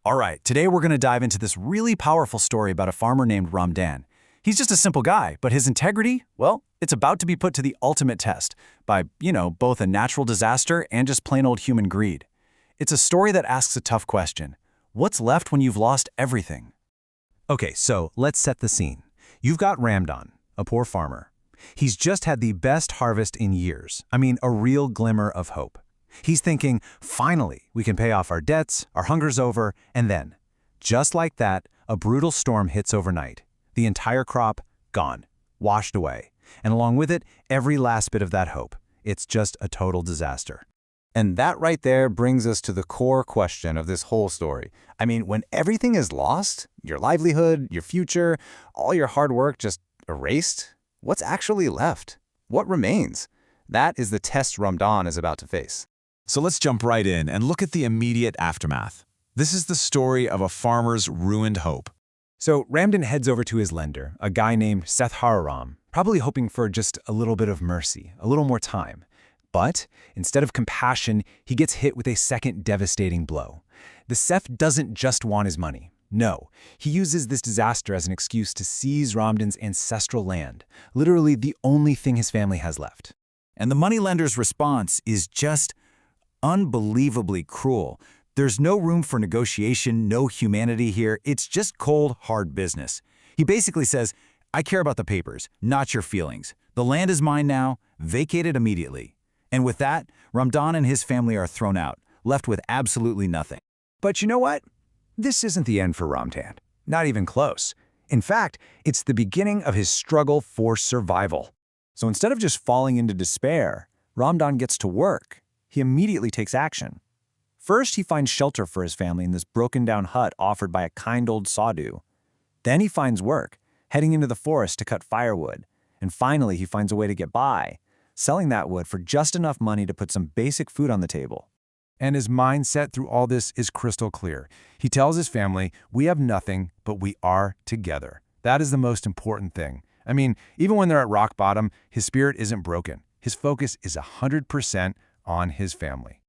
All right, today we're going to dive into this really powerful story about a farmer named Ramdan. He's just a simple guy, but his integrity, well, it's about to be put to the ultimate test by, both a natural disaster and just plain old human greed. It's a story that asks a tough question. What's left when you've lost everything? Okay, so let's set the scene. You've got Ramdan, a poor farmer. He's just had the best harvest in years. I mean, a real glimmer of hope. He's thinking, finally, we can pay off our debts, our hunger's over, and then, just like that, a brutal storm hits overnight. The entire crop, gone, washed away. And along with it, every last bit of that hope. It's just a total disaster. And that right there brings us to the core question of this whole story. I mean, when everything is lost, your livelihood, your future, all your hard work just erased, what's actually left? What remains? That is the test Ramdan is about to face. So let's jump right in and look at the immediate aftermath. This is the story of a farmer's ruined hope. So Ramdan heads over to his lender, a guy named Seth Hararam, probably hoping for just a little bit of mercy, a little more time. But instead of compassion, he gets hit with a second devastating blow. The Seth doesn't just want his money. No, he uses this disaster as an excuse to seize Ramdan's ancestral land, literally the only thing his family has left. And the moneylender's response is just unbelievably cruel. There's no room for negotiation, no humanity here. It's just cold, hard business. He basically says, I care about the papers, not your feelings. The land is mine now, vacate it immediately. And with that, Ramdan and his family are thrown out, left with absolutely nothing. But you know what? This isn't the end for Ramdan. Not even close. In fact, it's the beginning of his struggle for survival. So instead of just falling into despair, Ramdan gets to work. He immediately takes action. First, he finds shelter for his family in this broken-down hut offered by a kind old sadhu. Then he finds work, heading into the forest to cut firewood. And finally, he finds a way to get by, selling that wood for just enough money to put some basic food on the table. And his mindset through all this is crystal clear. He tells his family, we have nothing, but we are together. That is the most important thing. I mean, even when they're at rock bottom, his spirit isn't broken. His focus is 100% on his family.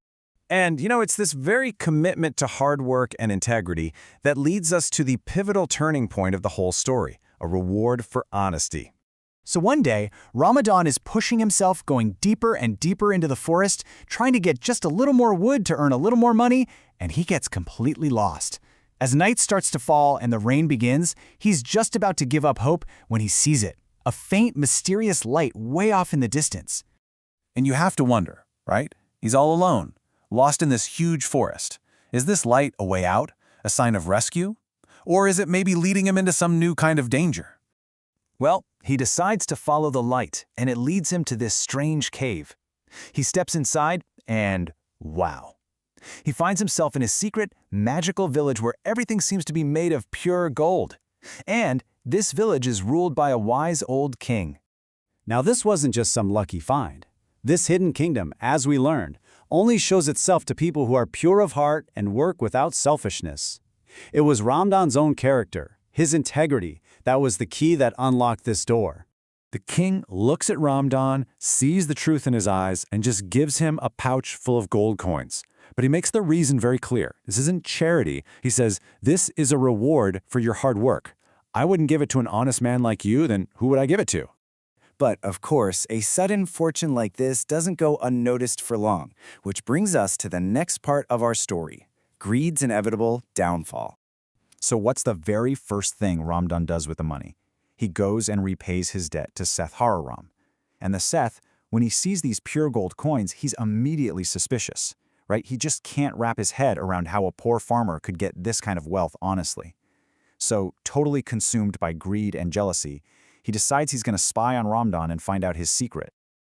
And, it's this very commitment to hard work and integrity that leads us to the pivotal turning point of the whole story, a reward for honesty. So one day, Ramadan is pushing himself, going deeper and deeper into the forest, trying to get just a little more wood to earn a little more money, and he gets completely lost. As night starts to fall and the rain begins, he's just about to give up hope when he sees it, a faint, mysterious light way off in the distance. And you have to wonder, right? He's all alone, lost in this huge forest. Is this light a way out, a sign of rescue? Or is it maybe leading him into some new kind of danger? Well, he decides to follow the light, and it leads him to this strange cave. He steps inside, and wow. He finds himself in a secret, magical village where everything seems to be made of pure gold. And this village is ruled by a wise old king. Now, this wasn't just some lucky find. This hidden kingdom, as we learned, only shows itself to people who are pure of heart and work without selfishness. It was Ramdan's own character, his integrity, that was the key that unlocked this door. The king looks at Ramdan, sees the truth in his eyes, and just gives him a pouch full of gold coins. But he makes the reason very clear. This isn't charity. He says, this is a reward for your hard work. I wouldn't give it to an honest man like you, then who would I give it to? But, of course, a sudden fortune like this doesn't go unnoticed for long, which brings us to the next part of our story, greed's inevitable downfall. So what's the very first thing Ramdan does with the money? He goes and repays his debt to Seth Hararam. And the Seth, when he sees these pure gold coins, he's immediately suspicious, right? He just can't wrap his head around how a poor farmer could get this kind of wealth honestly. So, totally consumed by greed and jealousy, he decides he's going to spy on Ramdan and find out his secret.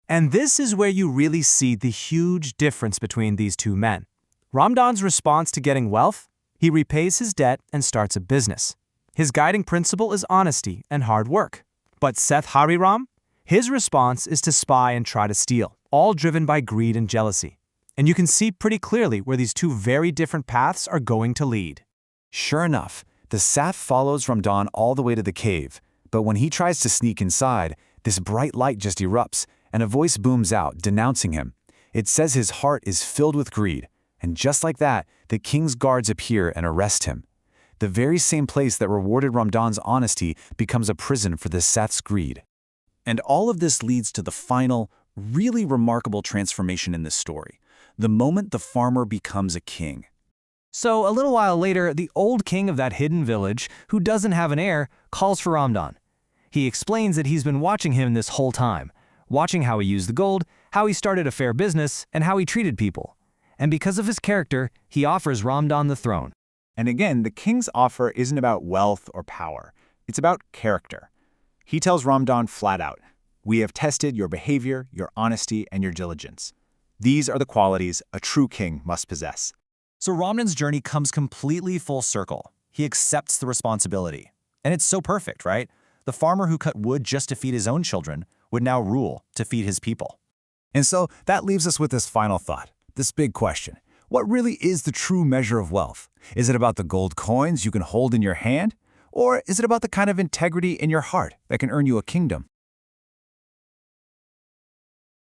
And this is where you really see the huge difference between these two men. Ramdan's response to getting wealth? He repays his debt and starts a business. His guiding principle is honesty and hard work. But Seth Hariram? His response is to spy and try to steal, all driven by greed and jealousy. And you can see pretty clearly where these two very different paths are going to lead. Sure enough, the Seth follows Ramdan all the way to the cave. But when he tries to sneak inside, this bright light just erupts, and a voice booms out, denouncing him. It says his heart is filled with greed, and just like that, the king's guards appear and arrest him. The very same place that rewarded Ramdan's honesty becomes a prison for the Seth's greed. And all of this leads to the final, really remarkable transformation in this story, the moment the farmer becomes a king. So, a little while later, the old king of that hidden village, who doesn't have an heir, calls for Ramdan. He explains that he's been watching him this whole time, watching how he used the gold, how he started a fair business, and how he treated people. And because of his character, he offers Ramdan the throne. And again, the king's offer isn't about wealth or power. It's about character. He tells Ramdan flat out, "We have tested your behavior, your honesty, and your diligence. These are the qualities a true king must possess." So Ramdan's journey comes completely full circle. He accepts the responsibility. And it's so perfect, right? The farmer who cut wood just to feed his own children would now rule to feed his people. And so that leaves us with this final thought, this big question. What really is the true measure of wealth? Is it about the gold coins you can hold in your hand? Or is it about the kind of integrity in your heart that can earn you a kingdom?